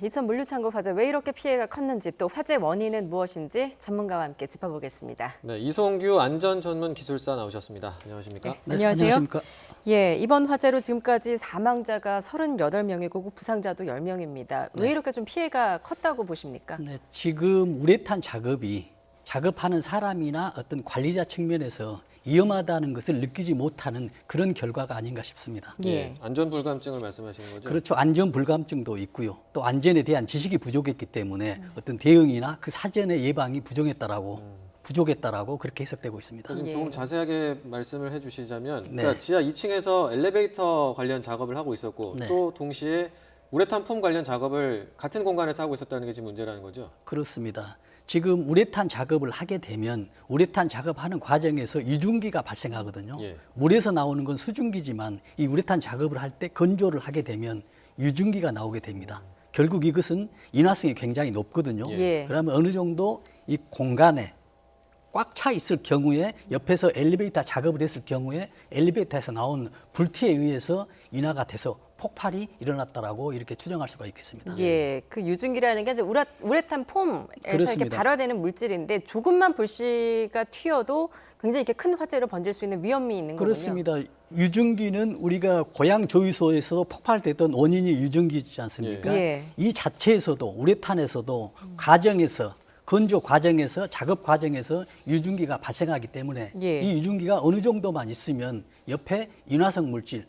이천 물류창고 화재 왜 이렇게 피해가 컸는지 또 화재 원인은 무엇인지 전문가와 함께 짚어보겠습니다. 네, 이송규 안전전문기술사 나오셨습니다. 안녕하십니까? 네, 안녕하세요. 안녕하십니까? 예, 이번 화재로 지금까지 사망자가 38명이고 부상자도 10명입니다. 왜 이렇게 좀 피해가 컸다고 보십니까? 네, 지금 우레탄 작업이 작업하는 사람이나 어떤 관리자 측면에서 위험하다는 것을 느끼지 못하는 그런 결과가 아닌가 싶습니다. 예. 안전불감증을 말씀하시는 거죠? 그렇죠. 안전 불감증도 있고요. 또 안전에 대한 지식이 부족했기 때문에 어떤 대응이나 그 사전의 예방이 부족했다라고 그렇게 해석되고 있습니다. 지금 예. 조금 자세하게 말씀을 해주시자면, 네. 그러니까 지하 2층에서 엘리베이터 관련 작업을 하고 있었고, 네. 또 동시에 우레탄 폼 관련 작업을 같은 공간에서 하고 있었다는 게 지금 문제라는 거죠? 그렇습니다. 지금 우레탄 작업을 하게 되면 우레탄 작업하는 과정에서 유증기가 발생하거든요. 예. 물에서 나오는 건 수증기지만 이 우레탄 작업을 할 때 건조를 하게 되면 유증기가 나오게 됩니다. 결국 이것은 인화성이 굉장히 높거든요. 예. 그러면 어느 정도 이 공간에 꽉 차 있을 경우에 옆에서 엘리베이터 작업을 했을 경우에 엘리베이터에서 나온 불티에 의해서 인화가 돼서 폭발이 일어났다라고 이렇게 추정할 수가 있겠습니다. 예, 그 유증기라는 게 이제 우레탄 폼에서 이렇게 그렇습니다. 발화되는 물질인데 조금만 불씨가 튀어도 굉장히 이렇게 큰 화재로 번질 수 있는 위험이 있는 거군요. 그렇습니다. 유증기는 우리가 고양 조위소에서도 폭발됐던 원인이 유증기지 않습니까? 예. 이 자체에서도 우레탄에서도 과정에서 건조 과정에서 작업 과정에서 유증기가 발생하기 때문에 예. 이 유증기가 어느 정도만 있으면 옆에 인화성 물질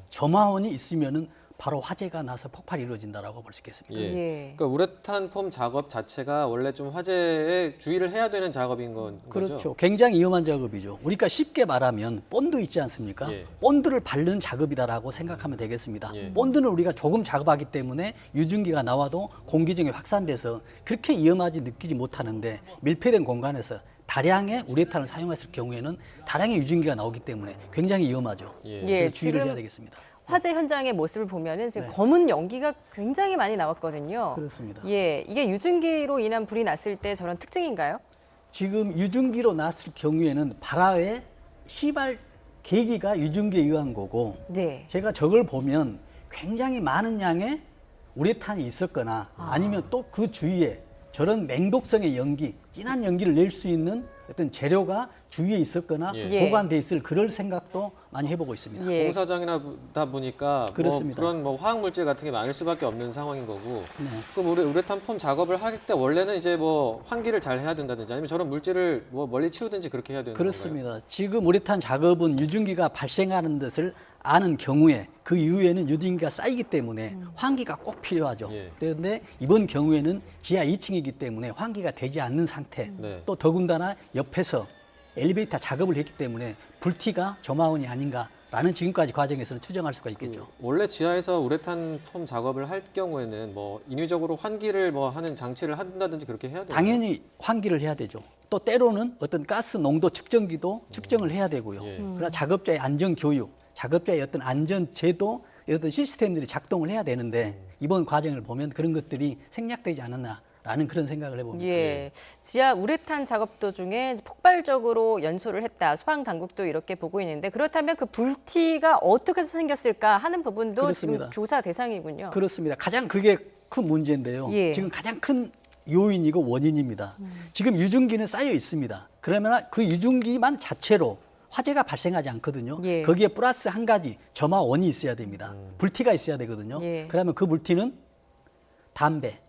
점화원이 있으면은 바로 화재가 나서 폭발이 이루어진다라고 볼 수 있겠습니다. 예. 예. 그러니까 우레탄 폼 작업 자체가 원래 좀 화재에 주의를 해야 되는 작업인 거죠? 그렇죠. 굉장히 위험한 작업이죠. 우리가 쉽게 말하면 본드 있지 않습니까? 예. 본드를 바르는 작업이다라고 생각하면 되겠습니다. 예. 본드는 우리가 조금 작업하기 때문에 유증기가 나와도 공기 중에 확산돼서 그렇게 위험하지 느끼지 못하는데 밀폐된 공간에서 다량의 우레탄을 사용했을 경우에는 다량의 유증기가 나오기 때문에 굉장히 위험하죠. 예. 예, 그래서 주의를 지금 해야 되겠습니다. 화재 현장의 모습을 보면은 지금 네. 검은 연기가 굉장히 많이 나왔거든요. 그렇습니다. 예, 이게 유증기로 인한 불이 났을 때 저런 특징인가요? 지금 유증기로 났을 경우에는 발화의 시발 계기가 유증기에 의한 거고 네. 제가 저걸 보면 굉장히 많은 양의 우레탄이 있었거나 아니면 또 그 주위에 저런 맹독성의 연기, 진한 연기를 낼 수 있는 어떤 재료가 주위에 있었거나 예. 보관돼 있을 그럴 생각도 많이 해보고 있습니다. 예. 공사장이다 보니까 그렇습니다. 그런 화학 물질 같은 게 많을 수밖에 없는 상황인 거고. 네. 그럼 우레탄 폼 작업을 할 때 원래는 이제 환기를 잘 해야 된다든지 아니면 저런 물질을 멀리 치우든지 그렇게 해야 되는 건가요? 그렇습니다. 지금 우레탄 작업은 유증기가 발생하는 것을 아는 경우에 그 이후에는 유증기가 쌓이기 때문에 환기가 꼭 필요하죠. 예. 그런데 이번 경우에는 지하 2층이기 때문에 환기가 되지 않는 상태, 네. 또 더군다나 옆에서 엘리베이터 작업을 했기 때문에 불티가 점화원이 아닌가라는 지금까지 과정에서는 추정할 수가 있겠죠. 원래 지하에서 우레탄 폼 작업을 할 경우에는 인위적으로 환기를 하는 장치를 한다든지 그렇게 해야 되나요? 당연히 환기를 해야 되죠. 또 때로는 어떤 가스 농도 측정기도 측정을 해야 되고요. 예. 그러나 작업자의 안전 교육, 작업자의 어떤 안전 제도, 어떤 시스템들이 작동을 해야 되는데 이번 과정을 보면 그런 것들이 생략되지 않았나라는 그런 생각을 해봅니다. 예, 지하 우레탄 작업 도중에 폭발적으로 연소를 했다. 소방 당국도 이렇게 보고 있는데 그렇다면 그 불티가 어떻게 해서 생겼을까 하는 부분도 그렇습니다. 지금 조사 대상이군요. 그렇습니다. 가장 그게 큰 문제인데요. 예. 지금 가장 큰 요인이고 원인입니다. 지금 유증기는 쌓여 있습니다. 그러면 그 유증기만 자체로 화재가 발생하지 않거든요. 예. 거기에 플러스 한 가지 점화원이 있어야 됩니다. 불티가 있어야 되거든요. 예. 그러면 그 불티는 담배,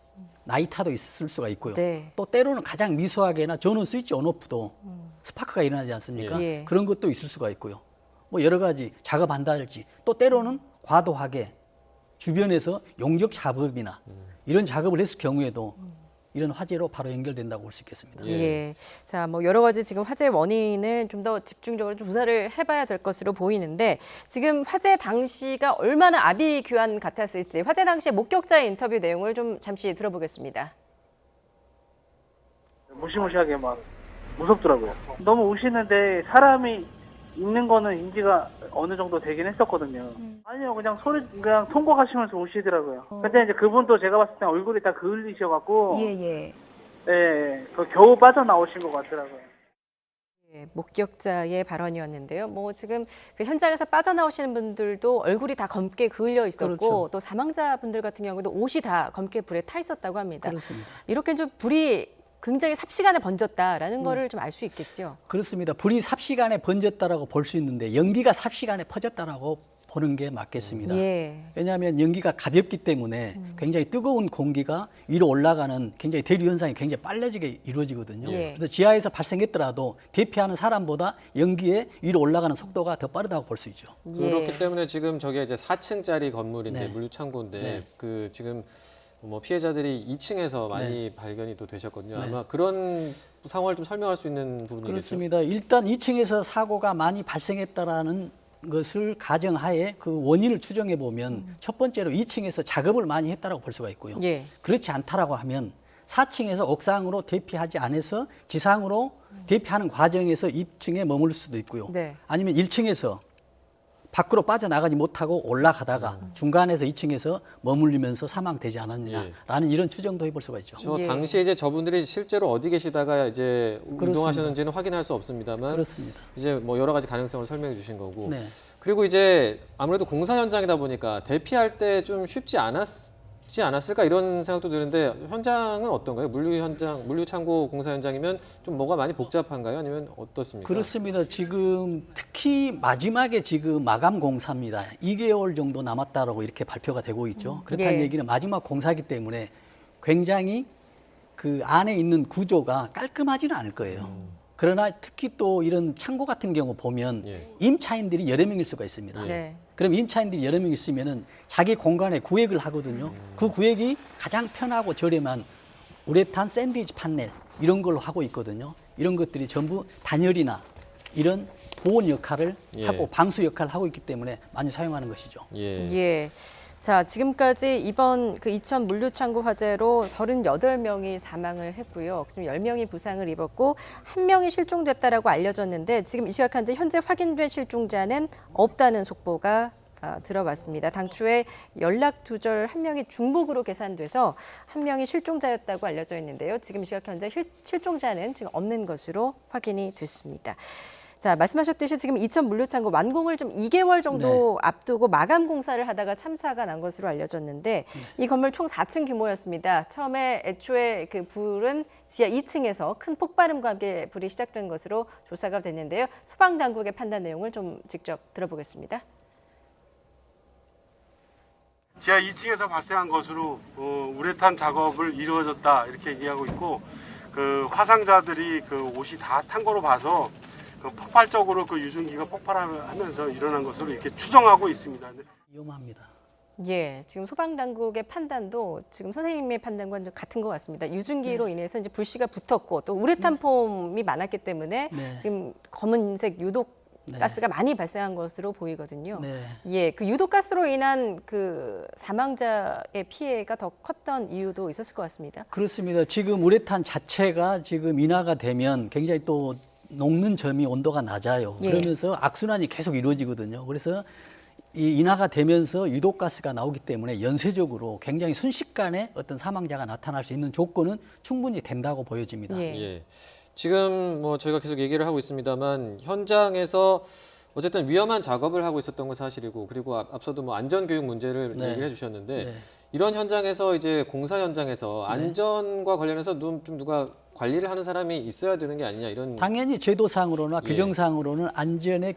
나이타도 있을 수가 있고요. 네. 또 때로는 가장 미소하게나 저는 스위치 온오프도 스파크가 일어나지 않습니까? 예. 그런 것도 있을 수가 있고요. 여러 가지 작업한다 할지 또 때로는 과도하게 주변에서 용접 작업이나 이런 작업을 했을 경우에도 이런 화재로 바로 연결된다고 볼 수 있겠습니다. 예. 자, 여러 가지 지금 화재 원인을 좀 더 집중적으로 좀 조사를 해봐야 될 것으로 보이는데 지금 화재 당시가 얼마나 아비규환 같았을지 화재 당시 목격자의 인터뷰 내용을 좀 잠시 들어보겠습니다. 무시무시하게 막 무섭더라고요. 너무 우시는데 사람이 있는 거는 인지가 어느 정도 되긴 했었거든요. 아니요, 그냥 통곡하시면서 우시더라고요. 근데 이제 그분도 제가 봤을 때 얼굴이 다 그을리셔갖고, 예. 예, 겨우 빠져나오신 것 같더라고요. 예, 목격자의 발언이었는데요. 뭐 지금 그 현장에서 빠져나오시는 분들도 얼굴이 다 검게 그을려 있었고 그렇죠. 또 사망자분들 같은 경우도 옷이 다 검게 불에 타 있었다고 합니다. 그렇습니다. 이렇게 좀 불이 굉장히 삽시간에 번졌다라는 거를 좀 알 수 있겠죠. 그렇습니다. 불이 삽시간에 번졌다라고 볼 수 있는데 연기가 삽시간에 퍼졌다라고 보는 게 맞겠습니다. 예. 왜냐하면 연기가 가볍기 때문에 굉장히 뜨거운 공기가 위로 올라가는 굉장히 대류 현상이 굉장히 빨라지게 이루어지거든요. 예. 그래서 지하에서 발생했더라도 대피하는 사람보다 연기에 위로 올라가는 속도가 더 빠르다고 볼 수 있죠. 그렇기 예. 때문에 지금 저게 이제 4층짜리 건물인데 네. 물류창고인데 네. 그 지금 뭐 피해자들이 2층에서 많이 발견이 또 되셨거든요. 네. 아마 그런 상황을 좀 설명할 수 있는 부분이겠죠. 그렇습니다. 일단 2층에서 사고가 많이 발생했다라는 것을 가정하에 그 원인을 추정해 보면 첫 번째로 2층에서 작업을 많이 했다라고 볼 수가 있고요. 예. 그렇지 않다라고 하면 4층에서 옥상으로 대피하지 않아서 지상으로 대피하는 과정에서 2층에 머물 수도 있고요. 네. 아니면 1층에서 밖으로 빠져나가지 못하고 올라가다가 중간에서 2층에서 머물리면서 사망되지 않았느냐라는 이런 추정도 해볼 수가 있죠. 저 예. 당시에 이제 저분들이 실제로 어디 계시다가 이제 그렇습니다. 이동하셨는지는 확인할 수 없습니다만 그렇습니다. 이제 뭐 여러 가지 가능성을 설명해 주신 거고. 네. 그리고 이제 아무래도 공사 현장이다 보니까 대피할 때 좀 쉽지 않았을까 이런 생각도 드는데 현장은 어떤가요? 물류창고 공사 현장이면 좀 뭐가 많이 복잡한가요? 아니면 어떻습니까? 그렇습니다. 지금 특히 마지막에 지금 마감 공사입니다. 2개월 정도 남았다라고 이렇게 발표가 되고 있죠. 그렇다는 예. 얘기는 마지막 공사이기 때문에 굉장히 그 안에 있는 구조가 깔끔하지는 않을 거예요. 그러나 특히 또 이런 창고 같은 경우 보면 예. 임차인들이 여러 명일 수가 있습니다. 네. 그럼 임차인들이 여러 명 있으면은 자기 공간에 구획을 하거든요. 그 구획이 가장 편하고 저렴한 우레탄 샌드위치 판넬 이런 걸로 하고 있거든요. 이런 것들이 전부 단열이나 이런 보온 역할을 예. 하고 방수 역할을 하고 있기 때문에 많이 사용하는 것이죠. 예. 예. 자, 지금까지 이번 그 이천 물류창고 화재로 38명이 사망을 했고요. 지금 10명이 부상을 입었고 1명이 실종됐다라고 알려졌는데 지금 이 시각 현재 확인된 실종자는 없다는 속보가 들어왔습니다. 당초에 연락 두절 1명이 중복으로 계산돼서 1명이 실종자였다고 알려져 있는데요. 지금 이 시각 현재 실종자는 지금 없는 것으로 확인이 됐습니다. 자, 말씀하셨듯이 지금 이천 물류창고 완공을 좀 2개월 정도 앞두고 마감 공사를 하다가 참사가 난 것으로 알려졌는데 이 건물 총 4층 규모였습니다. 처음에 애초에 그 불은 지하 2층에서 큰 폭발음과 함께 불이 시작된 것으로 조사가 됐는데요. 소방당국의 판단 내용을 좀 직접 들어보겠습니다. 지하 2층에서 발생한 것으로 우레탄 작업을 이루어졌다 이렇게 얘기하고 있고 그 화상자들이 그 옷이 다 탄 거로 봐서 그 폭발적으로 그 유증기가 폭발하면서 일어난 것으로 이렇게 추정하고 있습니다. 위험합니다. 예, 지금 소방당국의 판단도 지금 선생님의 판단과 좀 같은 것 같습니다. 유증기로 인해서 이제 불씨가 붙었고 또 우레탄 폼이 많았기 때문에 네. 지금 검은색 유독 가스가 많이 발생한 것으로 보이거든요. 네. 예, 그 유독가스로 인한 그 사망자의 피해가 더 컸던 이유도 있었을 것 같습니다. 그렇습니다. 지금 우레탄 자체가 지금 인화가 되면 굉장히 또 녹는 점이 온도가 낮아요. 예. 그러면서 악순환이 계속 이루어지거든요. 그래서 이 인화가 되면서 유독가스가 나오기 때문에 연쇄적으로 굉장히 순식간에 어떤 사망자가 나타날 수 있는 조건은 충분히 된다고 보여집니다. 예. 예. 지금 뭐 저희가 계속 얘기를 하고 있습니다만 현장에서 어쨌든 위험한 작업을 하고 있었던 건 사실이고 그리고 앞서도 뭐 안전 교육 문제를 네. 얘기를 해주셨는데 네. 이런 현장에서 이제 공사 현장에서 안전과 관련해서 좀 누가 관리를 하는 사람이 있어야 되는 게 아니냐 이런. 당연히 제도상으로나 예. 규정상으로는 안전의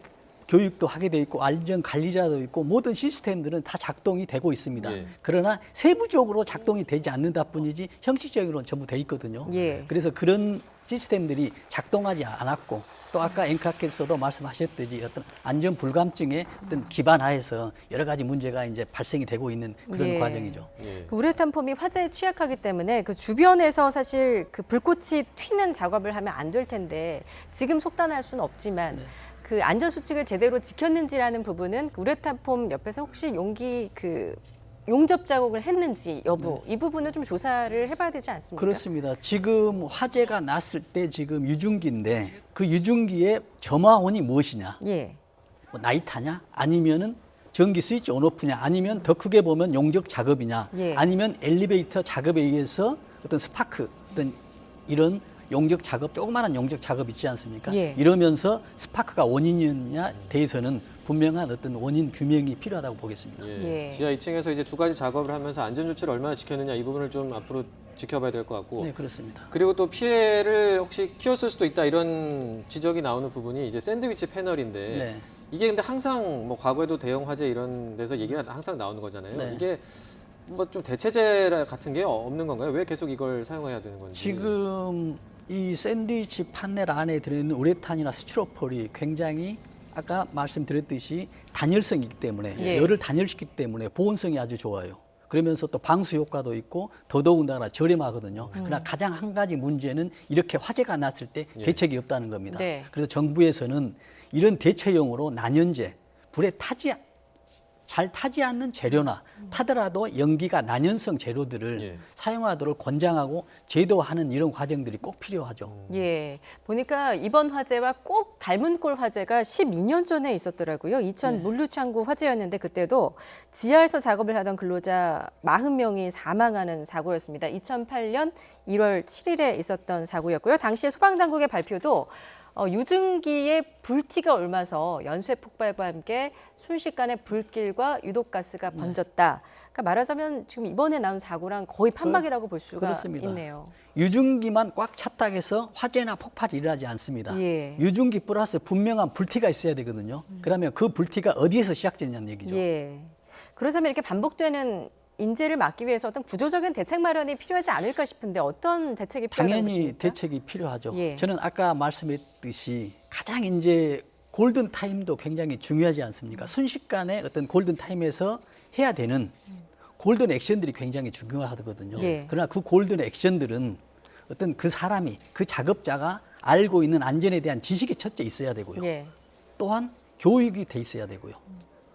교육도 하게 돼 있고 안전 관리자도 있고 모든 시스템들은 다 작동이 되고 있습니다. 예. 그러나 세부적으로 작동이 되지 않는다 뿐이지 형식적으로는 전부 돼 있거든요. 예. 그래서 그런 시스템들이 작동하지 않았고 또 아까 앵카께서도 말씀하셨듯이 어떤 안전 불감증에 어떤 기반하에서 여러 가지 문제가 이제 발생이 되고 있는 그런 예. 과정이죠. 예. 그 우레탄 폼이 화재에 취약하기 때문에 그 주변에서 사실 그 불꽃이 튀는 작업을 하면 안 될 텐데 지금 속단할 수는 없지만 그 안전 수칙을 제대로 지켰는지라는 부분은 그 우레탄 폼 옆에서 혹시 용기 그 용접 작업을 했는지 여부 이 부분을 좀 조사를 해봐야 되지 않습니까? 그렇습니다. 지금 화재가 났을 때 지금 유증기인데 그 유증기의 점화원이 무엇이냐? 예. 뭐 나이타냐? 아니면은 전기 스위치 온오프냐? 아니면 더 크게 보면 용접 작업이냐? 예. 아니면 엘리베이터 작업에 의해서 어떤 스파크 어떤 이런 용접 작업, 조그마한 용접 작업 있지 않습니까? 예. 이러면서 스파크가 원인이었냐 대해서는 분명한 어떤 원인 규명이 필요하다고 보겠습니다. 예. 예. 지하 2층에서 이제 두 가지 작업을 하면서 안전 조치를 얼마나 지켰느냐 이 부분을 좀 앞으로 지켜봐야 될 것 같고. 네, 그렇습니다. 그리고 또 피해를 혹시 키웠을 수도 있다 이런 지적이 나오는 부분이 이제 샌드위치 패널인데 네. 이게 근데 항상 뭐 과거에도 대형 화재 이런 데서 얘기가 항상 나오는 거잖아요. 네. 이게 뭐 좀 대체제 같은 게 없는 건가요? 왜 계속 이걸 사용해야 되는 건지. 지금 이 샌드위치 판넬 안에 들어있는 우레탄이나 스티로폴이 굉장히 아까 말씀드렸듯이 단열성이기 때문에 예. 열을 단열시키기 때문에 보온성이 아주 좋아요. 그러면서 또 방수 효과도 있고 더더군다나 저렴하거든요. 그러나 가장 한 가지 문제는 이렇게 화재가 났을 때 예. 대책이 없다는 겁니다. 네. 그래서 정부에서는 이런 대체용으로 난연제, 불에 잘 타지 않는 재료나 타더라도 연기가 난연성 재료들을 예. 사용하도록 권장하고 제도화하는 이런 과정들이 꼭 필요하죠. 예, 보니까 이번 화재와 꼭 닮은 꼴 화재가 12년 전에 있었더라고요. 이천 물류창고 화재였는데 그때도 지하에서 작업을 하던 근로자 40명이 사망하는 사고였습니다. 2008년 1월 7일에 있었던 사고였고요. 당시에 소방당국의 발표도 유증기에 불티가 옮아서 연쇄 폭발과 함께 순식간에 불길과 유독가스가 번졌다. 그러니까 말하자면 지금 이번에 나온 사고랑 거의 판박이라고 볼 수가 그렇습니다. 있네요. 유증기만 꽉 찼다고 해서 화재나 폭발이 일어나지 않습니다. 예. 유증기 플러스 분명한 불티가 있어야 되거든요. 그러면 그 불티가 어디에서 시작되냐는 얘기죠. 예. 그렇다면 이렇게 반복되는 인재를 막기 위해서 어떤 구조적인 대책 마련이 필요하지 않을까 싶은데 어떤 대책이 필요하다고 당연히 보십니까? 대책이 필요하죠. 예. 저는 아까 말씀했듯이 가장 이제 골든 타임도 굉장히 중요하지 않습니까? 순식간에 어떤 골든 타임에서 해야 되는 골든 액션들이 굉장히 중요하거든요. 예. 그러나 그 골든 액션들은 어떤 그 사람이 그 작업자가 알고 있는 안전에 대한 지식이 첫째 있어야 되고요. 예. 또한 교육이 돼 있어야 되고요.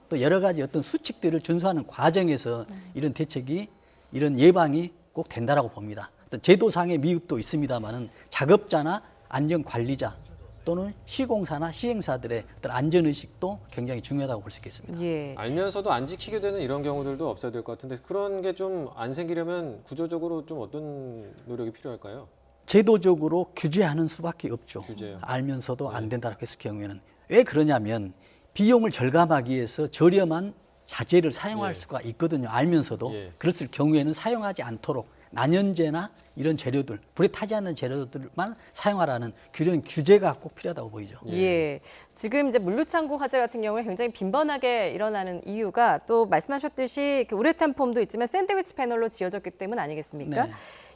또 여러 가지 어떤 수칙들을 준수하는 과정에서 이런 대책이 이런 예방이 꼭 된다라고 봅니다. 어떤 제도상의 미흡도 있습니다만은 작업자나 안전 관리자 또는 시공사나 시행사들의 어떤 안전 의식도 굉장히 중요하다고 볼 수 있겠습니다. 예. 알면서도 안 지키게 되는 이런 경우들도 없어야 될 것 같은데 그런 게 좀 안 생기려면 구조적으로 좀 어떤 노력이 필요할까요? 제도적으로 규제하는 수밖에 없죠. 규제요? 알면서도 안 된다고 했을 경우에는 왜 그러냐면 비용을 절감하기 위해서 저렴한 자재를 사용할 예. 수가 있거든요. 알면서도 예. 그랬을 경우에는 사용하지 않도록 난연제나 이런 재료들, 불에 타지 않는 재료들만 사용하라는 그런 규제가 꼭 필요하다고 보이죠. 예. 지금 이제 물류창고 화재 같은 경우에 굉장히 빈번하게 일어나는 이유가 또 말씀하셨듯이 그 우레탄 폼도 있지만 샌드위치 패널로 지어졌기 때문 아니겠습니까? 네.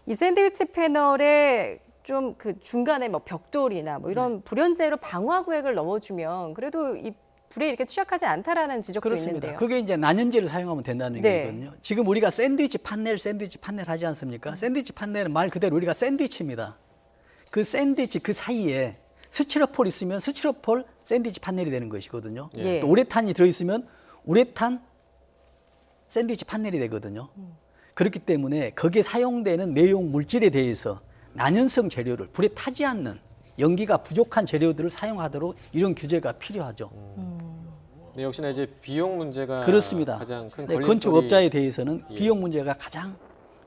이 샌드위치 패널에 좀 그 중간에 뭐 벽돌이나 뭐 이런 네. 불연제로 방화 구획을 넣어주면 그래도 이 불에 이렇게 취약하지 않다라는 지적도 그렇습니다. 있는데요. 그게 이제 난연제를 사용하면 된다는 네. 얘기거든요. 지금 우리가 샌드위치 판넬 하지 않습니까? 샌드위치 판넬은 말 그대로 우리가 샌드위치입니다. 그 샌드위치 그 사이에 스티로폴 있으면 스티로폴 샌드위치 판넬이 되는 것이거든요. 예. 또 우레탄이 들어있으면 우레탄 샌드위치 판넬이 되거든요. 그렇기 때문에 거기에 사용되는 내용 물질에 대해서 난연성 재료를 불에 타지 않는 연기가 부족한 재료들을 사용하도록 이런 규제가 필요하죠. 네, 역시나 이제 비용 문제가 그렇습니다. 가장 큰 네, 걸림돌이 건축업자에 대해서는 예. 비용 문제가 가장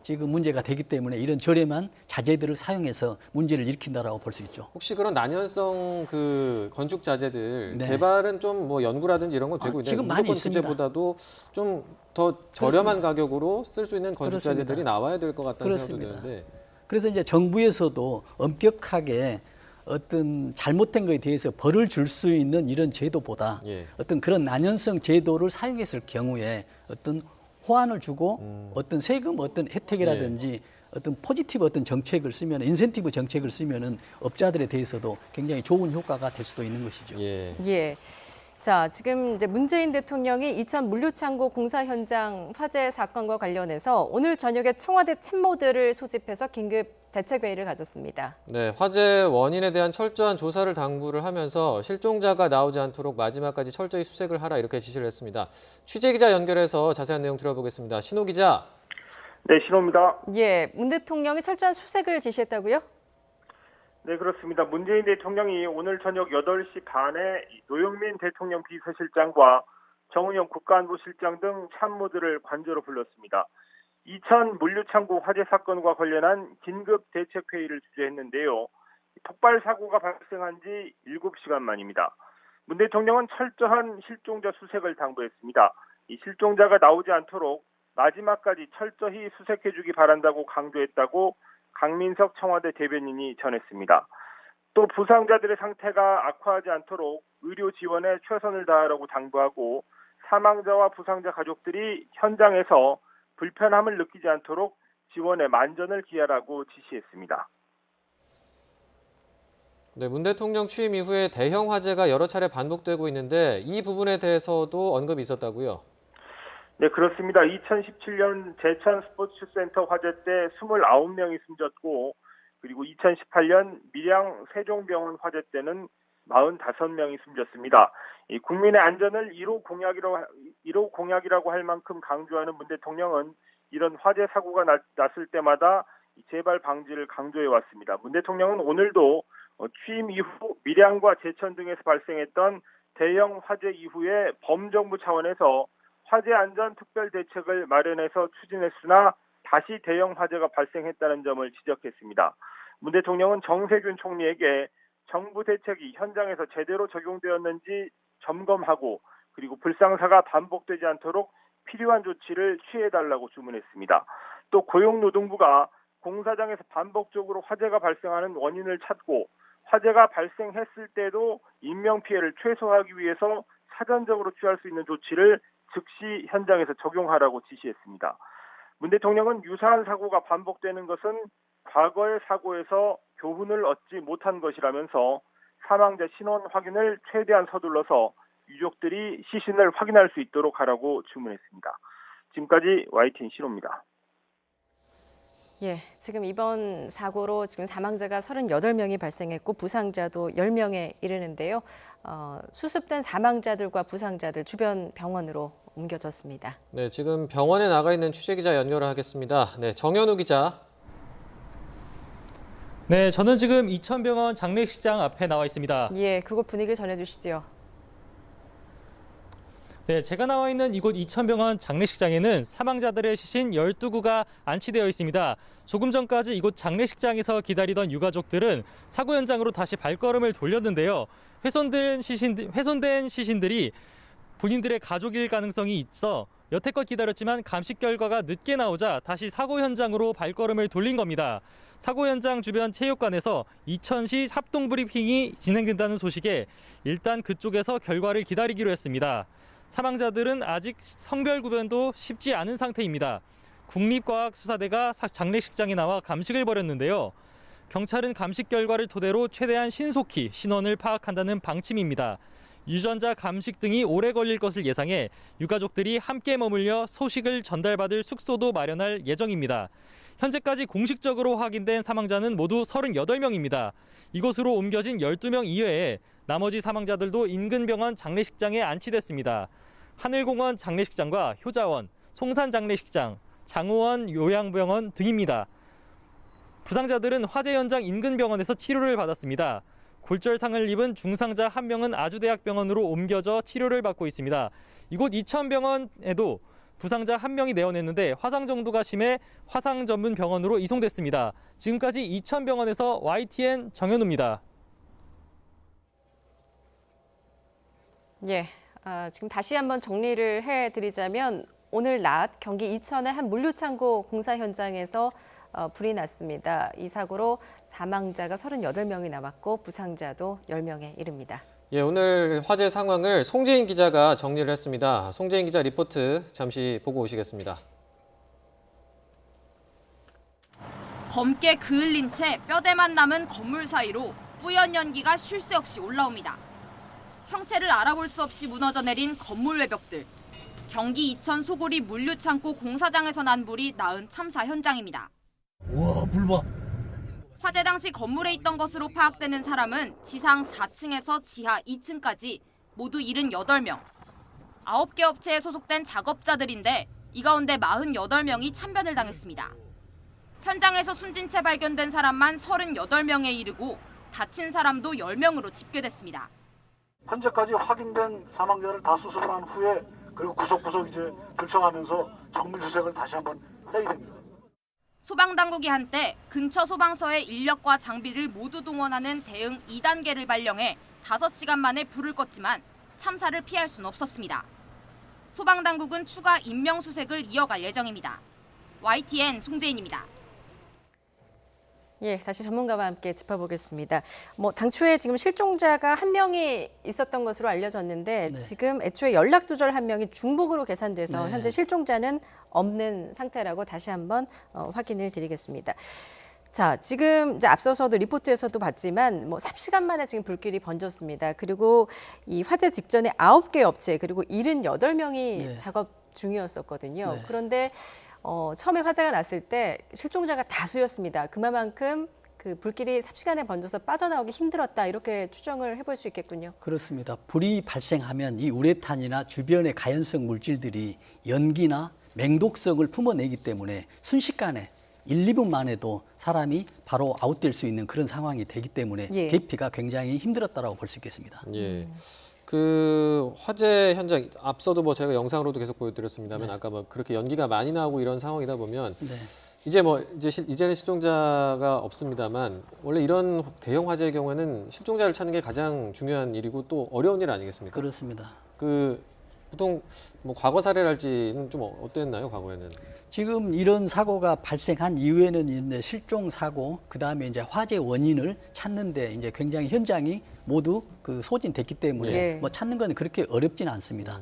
지금 문제가 되기 때문에 이런 저렴한 자재들을 사용해서 문제를 일으킨다라고 볼 수 있죠. 혹시 그런 난연성 그 건축 자재들 네. 개발은 좀 뭐 연구라든지 이런 건 되고 있는데 지금 많이 무조건 있습니다. 규제보다도 좀 더 저렴한 가격으로 쓸 수 있는 건축 그렇습니다. 자재들이 나와야 될 것 같다는 생각도 그렇습니다. 드는데 그래서 이제 정부에서도 엄격하게 어떤 잘못된 것에 대해서 벌을 줄 수 있는 이런 제도보다 예. 어떤 그런 난연성 제도를 사용했을 경우에 어떤 호환을 주고 어떤 세금 어떤 혜택이라든지 어떤 포지티브 어떤 정책을 쓰면 인센티브 정책을 쓰면은 업자들에 대해서도 굉장히 좋은 효과가 될 수도 있는 것이죠. 예. 예. 자, 지금 이제 문재인 대통령이 이천 물류창고 공사 현장 화재 사건과 관련해서 오늘 저녁에 청와대 참모들을 소집해서 긴급 대책회의를 가졌습니다. 네, 화재 원인에 대한 철저한 조사를 당부를 하면서 실종자가 나오지 않도록 마지막까지 철저히 수색을 하라 이렇게 지시를 했습니다. 취재 기자 연결해서 자세한 내용 들어보겠습니다. 신호 기자. 네, 신호입니다. 예, 문 대통령이 철저한 수색을 지시했다고요? 네, 그렇습니다. 문재인 대통령이 오늘 저녁 8시 반에 노영민 대통령 비서실장과 정은영 국가안보실장 등 참모들을 관저로 불렀습니다. 이천 물류창고 화재 사건과 관련한 긴급 대책회의를 주재했는데요. 폭발 사고가 발생한 지 7시간 만입니다. 문 대통령은 철저한 실종자 수색을 당부했습니다. 이 실종자가 나오지 않도록 마지막까지 철저히 수색해주기 바란다고 강조했다고 강민석 청와대 대변인이 전했습니다. 또 부상자들의 상태가 악화하지 않도록 의료 지원에 최선을 다하라고 당부하고 사망자와 부상자 가족들이 현장에서 불편함을 느끼지 않도록 지원에 만전을 기하라고 지시했습니다. 네, 문 대통령 취임 이후에 대형 화재가 여러 차례 반복되고 있는데 이 부분에 대해서도 언급이 있었다고요? 네, 그렇습니다. 2017년 제천 스포츠센터 화재 때 29명이 숨졌고 그리고 2018년 밀양 세종병원 화재 때는 45명이 숨졌습니다. 이 국민의 안전을 1호 공약이라고 할 만큼 강조하는 문 대통령은 이런 화재 사고가 났을 때마다 재발 방지를 강조해 왔습니다. 문 대통령은 오늘도 취임 이후 밀양과 제천 등에서 발생했던 대형 화재 이후에 범정부 차원에서 화재 안전 특별 대책을 마련해서 추진했으나 다시 대형 화재가 발생했다는 점을 지적했습니다. 문 대통령은 정세균 총리에게 정부 대책이 현장에서 제대로 적용되었는지 점검하고 그리고 불상사가 반복되지 않도록 필요한 조치를 취해달라고 주문했습니다. 또 고용노동부가 공사장에서 반복적으로 화재가 발생하는 원인을 찾고 화재가 발생했을 때도 인명피해를 최소화하기 위해서 사전적으로 취할 수 있는 조치를 즉시 현장에서 적용하라고 지시했습니다. 문 대통령은 유사한 사고가 반복되는 것은 과거의 사고에서 교훈을 얻지 못한 것이라면서 사망자 신원 확인을 최대한 서둘러서 유족들이 시신을 확인할 수 있도록 하라고 주문했습니다. 지금까지 YTN 신호입니다. 예, 지금 이번 사고로 지금 사망자가 38명이 발생했고 부상자도 10명에 이르는데요. 수습된 사망자들과 부상자들 주변 병원으로 옮겨졌습니다. 네, 지금 병원에 나가 있는 취재기자 연결을 하겠습니다. 네, 정현우 기자. 네, 저는 지금 이천병원 장례식장 앞에 나와 있습니다. 예, 그곳 분위기 전해주시죠. 네, 제가 나와 있는 이곳 이천병원 장례식장에는 사망자들의 시신 12구가 안치되어 있습니다. 조금 전까지 이곳 장례식장에서 기다리던 유가족들은 사고 현장으로 다시 발걸음을 돌렸는데요. 훼손된 시신들이 본인들의 가족일 가능성이 있어 여태껏 기다렸지만 감식 결과가 늦게 나오자 다시 사고 현장으로 발걸음을 돌린 겁니다. 사고 현장 주변 체육관에서 이천시 합동브리핑이 진행된다는 소식에 일단 그쪽에서 결과를 기다리기로 했습니다. 사망자들은 아직 성별 구별도 쉽지 않은 상태입니다. 국립과학수사대가 장례식장에 나와 감식을 벌였는데요. 경찰은 감식 결과를 토대로 최대한 신속히 신원을 파악한다는 방침입니다. 유전자 감식 등이 오래 걸릴 것을 예상해 유가족들이 함께 머물려 소식을 전달받을 숙소도 마련할 예정입니다. 현재까지 공식적으로 확인된 사망자는 모두 38명입니다. 이곳으로 옮겨진 12명 이외에 나머지 사망자들도 인근 병원 장례식장에 안치됐습니다. 하늘공원 장례식장과 효자원, 송산 장례식장, 장호원 요양병원 등입니다. 부상자들은 화재 현장 인근 병원에서 치료를 받았습니다. 골절상을 입은 중상자 1명은 아주대학병원으로 옮겨져 치료를 받고 있습니다. 이곳 이천병원에도 부상자 1명이 내원했는데 화상 정도가 심해 화상 전문 병원으로 이송됐습니다. 지금까지 이천병원에서 YTN 정현우입니다. 예, 지금 다시 한번 정리를 해드리자면 오늘 낮 경기 이천의 한 물류창고 공사 현장에서 불이 났습니다. 이 사고로 사망자가 38명이 남았고 부상자도 10명에 이릅니다. 예, 오늘 화재 상황을 송재인 기자가 정리를 했습니다. 송재인 기자 리포트 잠시 보고 오시겠습니다. 검게 그을린 채 뼈대만 남은 건물 사이로 뿌연 연기가 쉴 새 없이 올라옵니다. 형체를 알아볼 수 없이 무너져 내린 건물 외벽들. 경기 이천 소고리 물류창고 공사장에서 난 불이 낳은 참사 현장입니다. 우와, 불 봐. 화재 당시 건물에 있던 것으로 파악되는 사람은 지상 4층에서 지하 2층까지 모두 78명. 9개 업체에 소속된 작업자들인데 이 가운데 48명이 참변을 당했습니다. 현장에서 숨진 채 발견된 사람만 38명에 이르고 다친 사람도 10명으로 집계됐습니다. 현재까지 확인된 사망자를 다 수습을 한 후에 그리고 구석구석 이제 결정하면서 정밀 수색을 다시 한번 해야 됩니다. 소방당국이 한때 근처 소방서의 인력과 장비를 모두 동원하는 대응 2단계를 발령해 5시간 만에 불을 껐지만 참사를 피할 수는 없었습니다. 소방당국은 추가 인명수색을 이어갈 예정입니다. YTN 송재인입니다. 예, 다시 전문가와 함께 짚어보겠습니다. 당초에 지금 실종자가 1명이 있었던 것으로 알려졌는데 네. 지금 애초에 연락 두절 1명이 중복으로 계산돼서 네. 현재 실종자는 없는 상태라고 다시 한번 확인을 드리겠습니다. 자, 지금 이제 앞서서도 리포트에서도 봤지만 삽시간 만에 지금 불길이 번졌습니다. 그리고 이 화재 직전에 9개 업체 그리고 78명이 네. 작업 중이었었거든요. 네. 그런데 처음에 화재가 났을 때 실종자가 다수였습니다. 그만큼 그 불길이 삽시간에 번져서 빠져나오기 힘들었다 이렇게 추정을 해볼 수 있겠군요. 그렇습니다. 불이 발생하면 이 우레탄이나 주변의 가연성 물질들이 연기나 맹독성을 품어내기 때문에 순식간에 1, 2분 만에도 사람이 바로 아웃될 수 있는 그런 상황이 되기 때문에 예. 대피가 굉장히 힘들었다고 볼 수 있겠습니다. 예. 그 화재 현장 앞서도 제가 영상으로도 계속 보여드렸습니다만 아까 그렇게 연기가 많이 나오고 이런 상황이다 보면 네. 이제는 실종자가 없습니다만 원래 이런 대형 화재의 경우에는 실종자를 찾는 게 가장 중요한 일이고 또 어려운 일 아니겠습니까? 그렇습니다. 보통 과거 사례랄지는 좀 어땠나요, 과거에는? 지금 이런 사고가 발생한 이후에는 이제 실종 사고, 그 다음에 이제 화재 원인을 찾는데 이제 굉장히 현장이 모두 소진됐기 때문에 예. 찾는 건 그렇게 어렵지는 않습니다.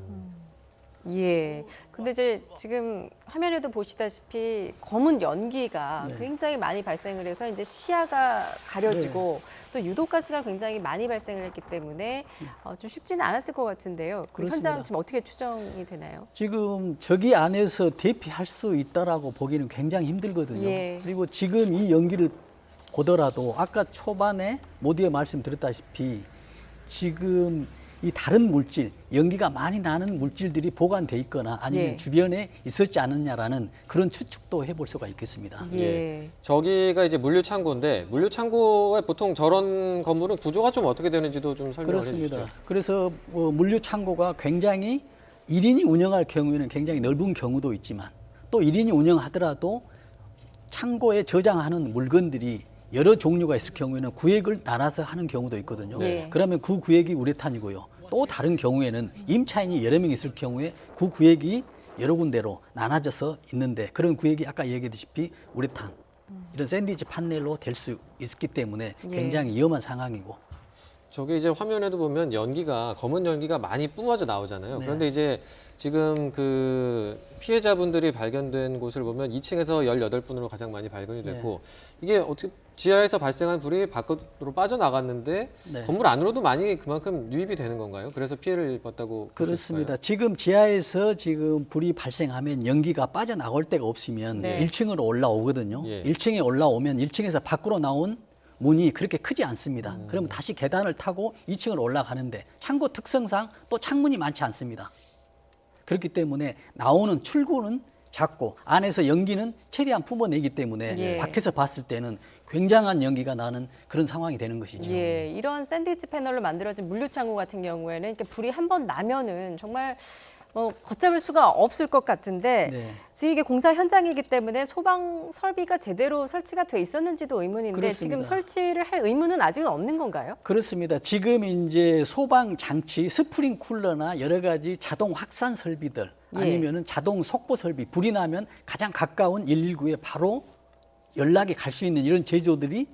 예. 근데 이제 지금 화면에도 보시다시피 검은 연기가 네. 굉장히 많이 발생을 해서 이제 시야가 가려지고 또 유독가스가 굉장히 많이 발생을 했기 때문에 좀 쉽지는 않았을 것 같은데요. 그 그렇습니다. 현장 지금 어떻게 추정이 되나요? 지금 저기 안에서 대피할 수 있다라고 보기는 굉장히 힘들거든요. 예. 그리고 지금 이 연기를 보더라도 아까 초반에 모두에 말씀드렸다시피 지금 이 다른 물질, 연기가 많이 나는 물질들이 보관돼 있거나 아니면 예. 주변에 있었지 않느냐라는 그런 추측도 해볼 수가 있겠습니다. 예. 저기가 이제 물류 창고인데 물류 창고에 보통 저런 건물은 구조가 좀 어떻게 되는지도 좀 설명을 그렇습니다. 해주시죠. 그래서 물류 창고가 굉장히 1인이 운영할 경우에는 굉장히 넓은 경우도 있지만 또 1인이 운영하더라도 창고에 저장하는 물건들이 여러 종류가 있을 경우에는 구획을 나눠서 하는 경우도 있거든요. 네. 그러면 그 구획이 우레탄이고요. 또 다른 경우에는 임차인이 여러 명 있을 경우에 그 구획이 여러 군데로 나눠져서 있는데 그런 구획이 아까 얘기했다시피 우레탄, 이런 샌드위치 판넬로 될 수 있기 때문에 굉장히 위험한 상황이고 저게 이제 화면에도 보면 검은 연기가 많이 뿜어져 나오잖아요. 네. 그런데 이제 지금 그 피해자분들이 발견된 곳을 보면 2층에서 18분으로 가장 많이 발견이 됐고 이게 어떻게 지하에서 발생한 불이 밖으로 빠져나갔는데 네. 건물 안으로도 많이 그만큼 유입이 되는 건가요? 그래서 피해를 입었다고 볼수 그렇습니다. 있을까요? 지금 지하에서 지금 불이 발생하면 연기가 빠져나올 데가 없으면 네. 1층으로 올라오거든요. 예. 1층에 올라오면 1층에서 밖으로 나온 문이 그렇게 크지 않습니다. 그럼 다시 계단을 타고 2층으로 올라가는데 창고 특성상 또 창문이 많지 않습니다. 그렇기 때문에 나오는 출구는 작고 안에서 연기는 최대한 품어내기 때문에 예. 밖에서 봤을 때는 굉장한 연기가 나는 그런 상황이 되는 것이죠. 예, 이런 샌드위치 패널로 만들어진 물류창고 같은 경우에는 이렇게 불이 한 번 나면은 정말 걷잡을 수가 없을 것 같은데 네. 지금 이게 공사 현장이기 때문에 소방 설비가 제대로 설치가 돼 있었는지도 의문인데 그렇습니다. 지금 설치를 할 의무는 아직은 없는 건가요? 그렇습니다. 지금 이제 소방 장치, 스프링 쿨러나 여러 가지 자동 확산 설비들 예. 아니면은 자동 속보 설비, 불이 나면 가장 가까운 119에 바로 연락이 갈 수 있는 이런 제도들이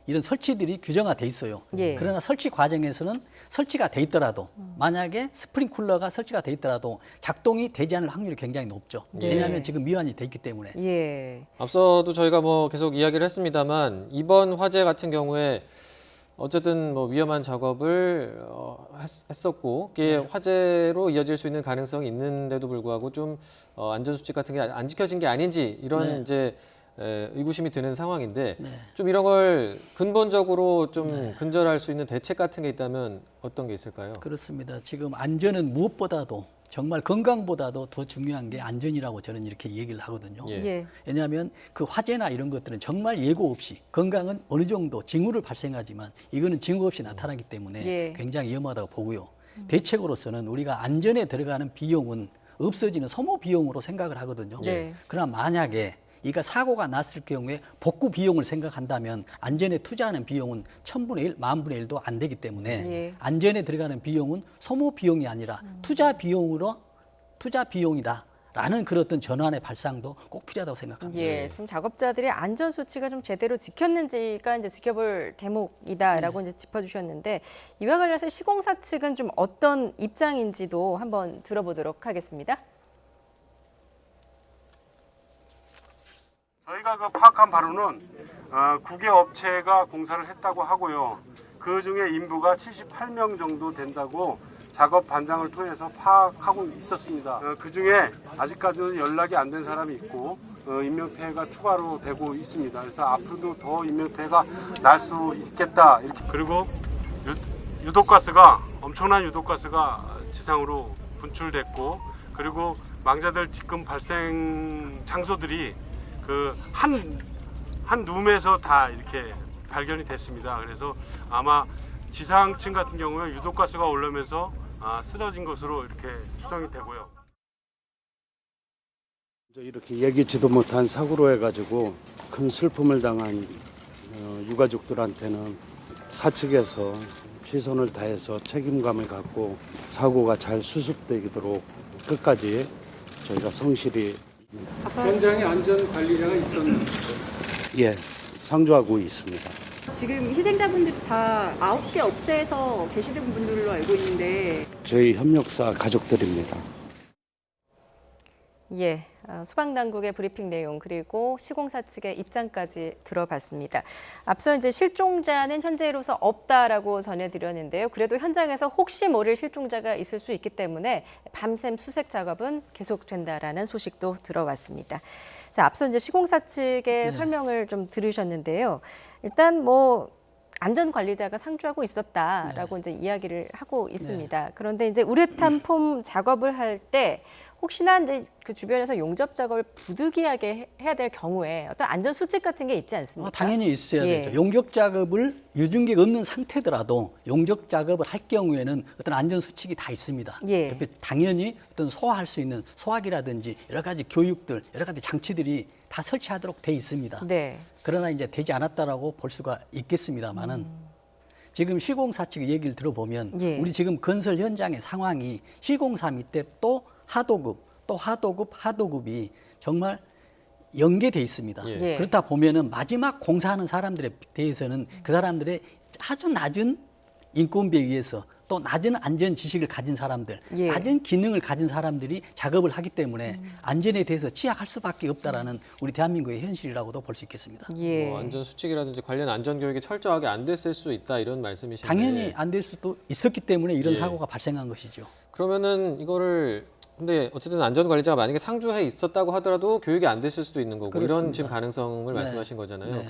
이런 설치들이 규정화돼 있어요. 예. 그러나 설치 과정에서는 설치가 돼 있더라도 만약에 스프링쿨러가 설치가 돼 있더라도 작동이 되지 않을 확률이 굉장히 높죠. 네. 왜냐하면 지금 미완이 돼 있기 때문에. 예. 앞서도 저희가 계속 이야기를 했습니다만 이번 화재 같은 경우에 어쨌든 위험한 작업을 했었고 이게 화재로 이어질 수 있는 가능성이 있는데도 불구하고 좀 안전수칙 같은 게 안 지켜진 게 아닌지 이런 네. 이제 의구심이 드는 상황인데 네. 좀 이런 걸 근본적으로 좀 근절할 수 있는 대책 같은 게 있다면 어떤 게 있을까요? 그렇습니다. 지금 안전은 무엇보다도 정말 건강보다도 더 중요한 게 안전이라고 저는 이렇게 얘기를 하거든요. 예. 예. 왜냐하면 그 화재나 이런 것들은 정말 예고 없이 건강은 어느 정도 징후를 발생하지만 이거는 징후 없이 나타나기 때문에 예. 굉장히 위험하다고 보고요. 대책으로서는 우리가 안전에 들어가는 비용은 없어지는 소모 비용으로 생각을 하거든요. 네. 그러나 만약에 이가 사고가 났을 경우에 복구 비용을 생각한다면 안전에 투자하는 비용은 1000분의 1, 10,000분의 1도 안 되기 때문에 예. 안전에 들어가는 비용은 소모 비용이 아니라 투자 비용이다. 라는 그런 어떤 전환의 발상도 꼭 필요하다고 생각합니다. 예, 좀 작업자들의 안전 수칙을 좀 제대로 지켰는지가 이제 지켜볼 대목이다라고 이제 짚어주셨는데 이와 관련해서 시공사 측은 좀 어떤 입장인지도 한번 들어보도록 하겠습니다. 저희가 그 파악한 바로는 9개 업체가 공사를 했다고 하고요. 그 중에 인부가 78명 정도 된다고 작업 반장을 통해서 파악하고 있었습니다. 그 중에 아직까지는 연락이 안 된 사람이 있고 인명피해가 추가로 되고 있습니다. 그래서 앞으로도 더 인명피해가 날 수 있겠다. 이렇게. 그리고 유독가스가 엄청난 유독가스가 지상으로 분출됐고 그리고 망자들 지금 발생 장소들이 그 한 룸에서 다 이렇게 발견이 됐습니다. 그래서 아마 지상층 같은 경우에 유독가스가 올라오면서 쓰러진 것으로 이렇게 추정이 되고요. 이렇게 예기치도 못한 사고로 해가지고 큰 슬픔을 당한 유가족들한테는 사측에서 최선을 다해서 책임감을 갖고 사고가 잘 수습되도록 끝까지 저희가 성실히 현장에 안전관리자가 있었는데 예 상주하고 있습니다. 지금 희생자분들이 다 9개 업체에서 계시는 분들로 알고 있는데 저희 협력사 가족들입니다. 예, 소방당국의 브리핑 내용 그리고 시공사 측의 입장까지 들어봤습니다. 앞서 이제 실종자는 현재로서 없다라고 전해드렸는데요. 그래도 현장에서 혹시 모를 실종자가 있을 수 있기 때문에 밤샘 수색 작업은 계속된다라는 소식도 들어왔습니다. 자, 앞서 이제 시공사 측의 설명을 좀 들으셨는데요. 일단 뭐 안전관리자가 상주하고 있었다라고 이제 이야기를 하고 있습니다. 그런데 이제 우레탄 폼 작업을 할 때 혹시나 이제 그 주변에서 용접 작업을 부득이하게 해야 될 경우에 어떤 안전 수칙 같은 게 있지 않습니까? 당연히 있어야 예. 되죠. 용접 작업을 유증기가 없는 상태더라도 용접 작업을 할 경우에는 어떤 안전 수칙이 다 있습니다. 예. 당연히 어떤 소화할 수 있는 소화기라든지 여러 가지 교육들, 여러 가지 장치들이 다 설치하도록 돼 있습니다. 네. 그러나 이제 되지 않았다라고 볼 수가 있겠습니다만은 지금 시공사 측의 얘기를 들어보면 예. 우리 지금 건설 현장의 상황이 시공사 밑에 또 하도급이 정말 연계돼 있습니다. 예. 그렇다 보면은 마지막 공사하는 사람들에 대해서는 그 사람들의 아주 낮은 인건비에 의해서 또 낮은 안전 지식을 가진 사람들, 예. 낮은 기능을 가진 사람들이 작업을 하기 때문에 안전에 대해서 취약할 수밖에 없다라는 우리 대한민국의 현실이라고도 볼 수 있겠습니다. 예. 뭐 안전 수칙이라든지 관련 안전 교육이 철저하게 안 됐을 수 있다 이런 말씀이신데 당연히 안 될 수도 있었기 때문에 이런 예. 사고가 발생한 것이죠. 그러면은 이거를 근데 어쨌든 안전관리자가 만약에 상주해 있었다고 하더라도 교육이 안 됐을 수도 있는 거고 그렇습니다. 이런 지금 가능성을 네. 말씀하신 거잖아요. 네.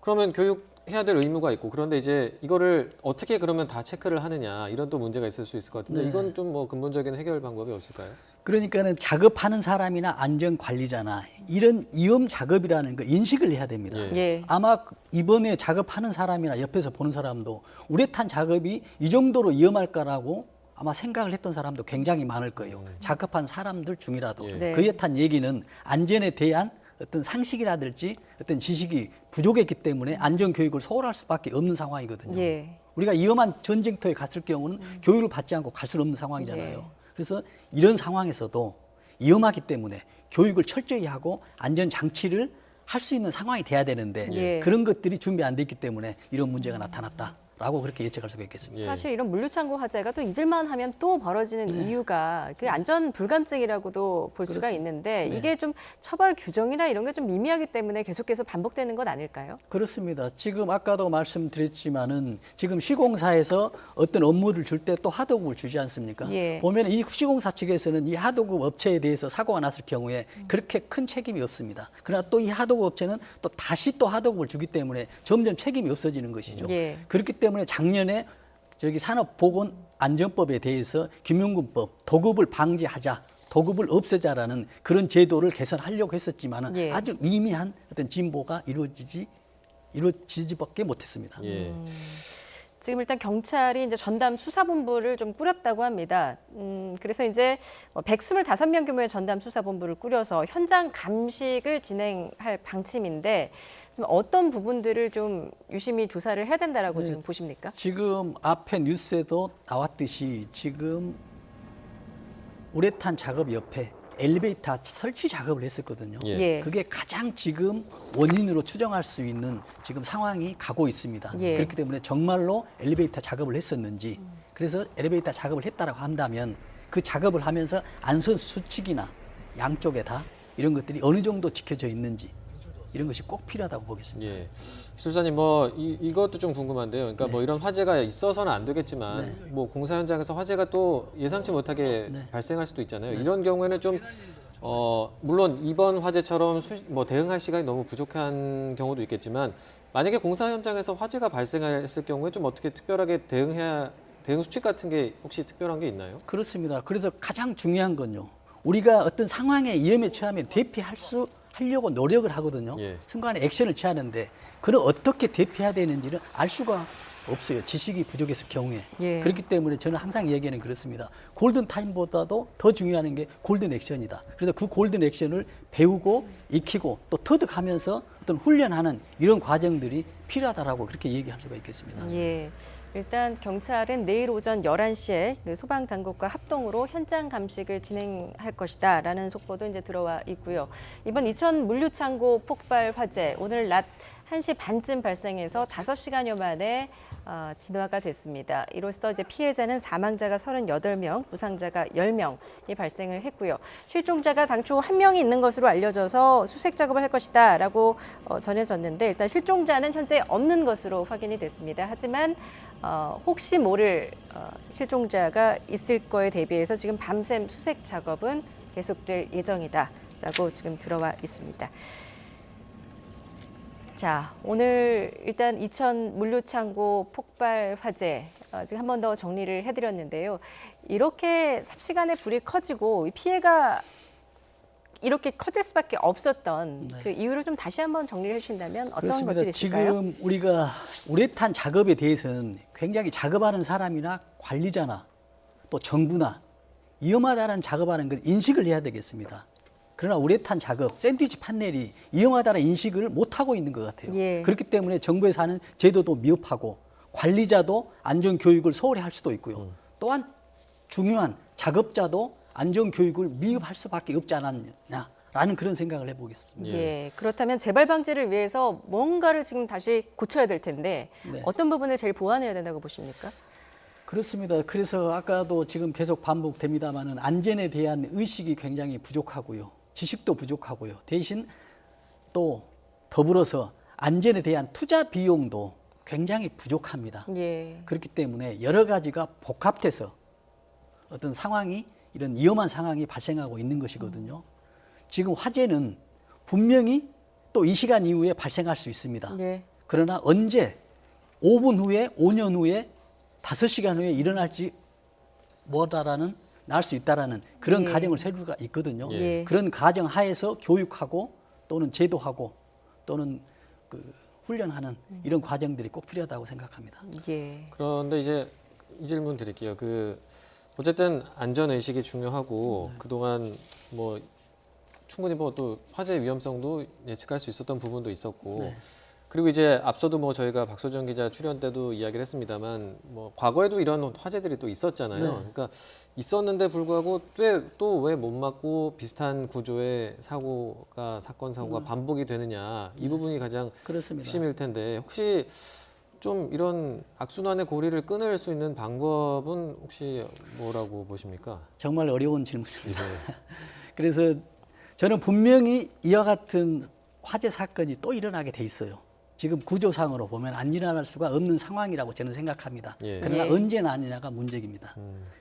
그러면 교육해야 될 의무가 있고 그런데 이제 이거를 어떻게 그러면 다 체크를 하느냐 이런 또 문제가 있을 수 있을 것 같은데 네. 이건 좀 뭐 근본적인 해결 방법이 없을까요? 그러니까는 작업하는 사람이나 안전관리자나 이런 위험 작업이라는 거 인식을 해야 됩니다. 예. 예. 아마 이번에 작업하는 사람이나 옆에서 보는 사람도 우레탄 작업이 이 정도로 위험할까라고 아마 생각을 했던 사람도 굉장히 많을 거예요. 작업한 사람들 중이라도. 예. 네. 그에 탄 얘기는 안전에 대한 어떤 상식이라든지 어떤 지식이 부족했기 때문에 안전교육을 소홀할 수밖에 없는 상황이거든요. 예. 우리가 위험한 전쟁터에 갔을 경우는 교육을 받지 않고 갈 수는 없는 상황이잖아요. 예. 그래서 이런 상황에서도 위험하기 때문에 교육을 철저히 하고 안전장치를 할 수 있는 상황이 돼야 되는데 예. 그런 것들이 준비 안 됐기 때문에 이런 문제가 나타났다라고 그렇게 예측할 수가 있겠습니다. 예. 사실 이런 물류창고 화재가 또 잊을만 하면 또 벌어지는 이유가 그 안전 불감증이라고도 볼 수가 있는데 이게 좀 처벌 규정이나 이런 게 좀 미미하기 때문에 계속해서 반복되는 것 아닐까요? 그렇습니다. 지금 아까도 말씀드렸지만은 지금 시공사에서 어떤 업무를 줄 때 또 하도급을 주지 않습니까? 예. 보면 이 시공사 측에서는 이 하도급 업체에 대해서 사고가 났을 경우에 그렇게 큰 책임이 없습니다. 그러나 또 이 하도급 업체는 또 다시 또 하도급을 주기 때문에 점점 책임이 없어지는 것이죠. 예. 그렇기 때문에 작년에 저기 산업보건안전법에 대해서 김용군법 도급을 방지하자. 도급을 없애자라는 그런 제도를 개선하려고 했었지만은 예. 아주 미미한 어떤 진보가 이루어지지밖에 못했습니다. 예. 지금 일단 경찰이 이제 전담 수사본부를 좀 꾸렸다고 합니다. 그래서 이제 125명 규모의 전담 수사본부를 꾸려서 현장 감식을 진행할 방침인데 지금 어떤 부분들을 좀 유심히 조사를 해야 된다라고 지금 보십니까? 지금 앞에 뉴스에도 나왔듯이 지금 우레탄 작업 옆에 엘리베이터 설치 작업을 했었거든요. 예. 그게 가장 지금 원인으로 추정할 수 있는 지금 상황이 가고 있습니다. 예. 그렇기 때문에 정말로 엘리베이터 작업을 했었는지 그래서 엘리베이터 작업을 했다라고 한다면 그 작업을 하면서 안전 수칙이나 양쪽에 다 이런 것들이 어느 정도 지켜져 있는지 이런 것이 꼭 필요하다고 보겠습니다. 예. 기술사님 이것도 좀 궁금한데요. 그러니까 뭐 이런 화재가 있어서는 안 되겠지만 뭐 공사 현장에서 화재가 또 예상치 못하게 발생할 수도 있잖아요. 이런 경우에는 좀 물론 이번 화재처럼 대응할 시간이 너무 부족한 경우도 있겠지만 만약에 공사 현장에서 화재가 발생했을 경우에 좀 어떻게 특별하게 대응 수칙 같은 게 혹시 특별한 게 있나요? 그렇습니다. 그래서 가장 중요한 건요. 우리가 어떤 상황에 위험에 처하면 하려고 노력을 하거든요. 예. 순간에 액션을 취하는데 그걸 어떻게 대피해야 되는지를 알 수가 없어요. 지식이 부족했을 경우에. 예. 그렇기 때문에 저는 항상 얘기하는 그렇습니다. 골든 타임보다도 더 중요한 게 골든 액션이다. 그래서 그 골든 액션을 배우고 익히고 또 터득하면서 어떤 훈련하는 이런 과정들이 필요하다라고 그렇게 얘기할 수가 있겠습니다. 예. 일단 경찰은 내일 오전 11시에 소방당국과 합동으로 현장 감식을 진행할 것이다라는 속보도 이제 들어와 있고요. 이번 이천 물류창고 폭발 화재 오늘 낮 1시 반쯤 발생해서 5시간여 만에 진화가 됐습니다. 이로써 이제 피해자는 사망자가 38명, 부상자가 10명이 발생을 했고요. 실종자가 당초 1명이 있는 것으로 알려져서 수색 작업을 할 것이다라고 전해졌는데 일단 실종자는 현재 없는 것으로 확인이 됐습니다. 하지만 혹시 모를 실종자가 있을 거에 대비해서 지금 밤샘 수색 작업은 계속될 예정이다라고 지금 들어와 있습니다. 자, 오늘 일단 이천 물류창고 폭발 화재 지금 한 번 더 정리를 해드렸는데요. 이렇게 삽시간에 불이 커지고 피해가 이렇게 커질 수밖에 없었던 그 이유를 좀 다시 한번 정리를 해주신다면 어떤 그렇습니다. 것들이 있을까요? 지금 우리가 우레탄 작업에 대해서는 굉장히 작업하는 사람이나 관리자나 또 정부나 위험하다는 작업하는 걸 인식을 해야 되겠습니다. 그러나 우레탄 작업, 샌드위치 판넬이 위험하다는 인식을 못하고 있는 것 같아요. 예. 그렇기 때문에 정부에서 하는 제도도 미흡하고 관리자도 안전교육을 소홀히 할 수도 있고요. 또한 중요한 작업자도 안전교육을 미흡할 수밖에 없지 않았냐라는 그런 생각을 해보겠습니다. 예, 그렇다면 재발 방지를 위해서 뭔가를 지금 다시 고쳐야 될 텐데 어떤 부분을 제일 보완해야 된다고 보십니까? 그렇습니다. 그래서 아까도 지금 계속 반복됩니다마는 안전에 대한 의식이 굉장히 부족하고요. 지식도 부족하고요. 대신 또 더불어서 안전에 대한 투자 비용도 굉장히 부족합니다. 예. 그렇기 때문에 여러 가지가 복합돼서 어떤 상황이 이런 위험한 상황이 발생하고 있는 것이거든요. 지금 화재는 분명히 또 이 시간 이후에 발생할 수 있습니다. 예. 그러나 언제 5분 후에 5년 후에 5시간 후에 일어날지 날 수 있다라는 그런 가정을 세울 수가 있거든요. 예. 그런 가정 하에서 교육하고 또는 제도하고 또는 훈련하는 이런 과정들이 꼭 필요하다고 생각합니다. 예. 그런데 이제 이 질문 드릴게요. 어쨌든 안전 의식이 중요하고 그동안 충분히 또 화재 위험성도 예측할 수 있었던 부분도 있었고 그리고 이제 앞서도 저희가 박소정 기자 출연 때도 이야기를 했습니다만 과거에도 이런 화재들이 또 있었잖아요. 그러니까 있었는데 불구하고 또 왜 못 막고 비슷한 구조의 사건 사고가 반복이 되느냐 이 부분이 가장 그렇습니다. 핵심일 텐데 혹시 좀 이런 악순환의 고리를 끊을 수 있는 방법은 혹시 뭐라고 보십니까? 정말 어려운 질문입니다. 그래서 저는 분명히 이와 같은 화재 사건이 또 일어나게 돼 있어요. 지금 구조상으로 보면 안 일어날 수가 없는 상황이라고 저는 생각합니다. 그러나 언제나 아니냐가 문제입니다.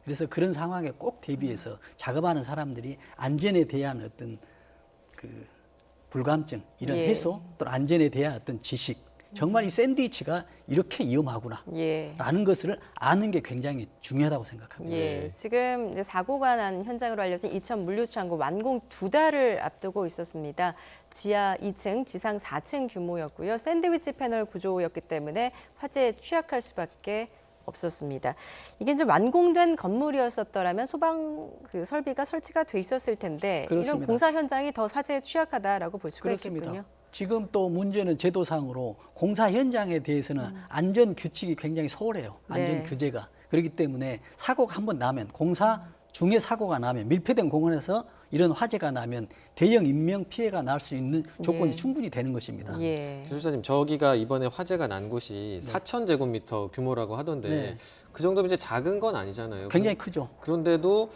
그래서 그런 상황에 꼭 대비해서 작업하는 사람들이 안전에 대한 어떤 불감증, 이런 해소, 또 안전에 대한 어떤 지식, 정말 이 샌드위치가 이렇게 위험하구나 라는 것을 아는 게 굉장히 중요하다고 생각합니다. 예, 지금 이제 사고가 난 현장으로 알려진 이천 물류창고 완공 2달을 앞두고 있었습니다. 지하 2층, 지상 4층 규모였고요. 샌드위치 패널 구조였기 때문에 화재에 취약할 수밖에 없었습니다. 이게 이제 완공된 건물이었었더라면 소방 그 설비가 설치가 돼 있었을 텐데 그렇습니다. 이런 공사 현장이 더 화재에 취약하다라고 볼 수가 그렇습니다. 있겠군요. 지금 또 문제는 제도상으로 공사 현장에 대해서는 안전 규칙이 굉장히 소홀해요. 안전 네. 규제가. 그렇기 때문에 사고가 한번 나면 공사 중에 사고가 나면 밀폐된 공원에서 이런 화재가 나면 대형 인명 피해가 날 수 있는 조건이 예. 충분히 되는 것입니다. 예. 기술사님, 저기가 이번에 화재가 난 곳이 4,000제곱미터 규모라고 하던데 네. 그 정도면 이제 작은 건 아니잖아요. 굉장히 크죠. 그런데도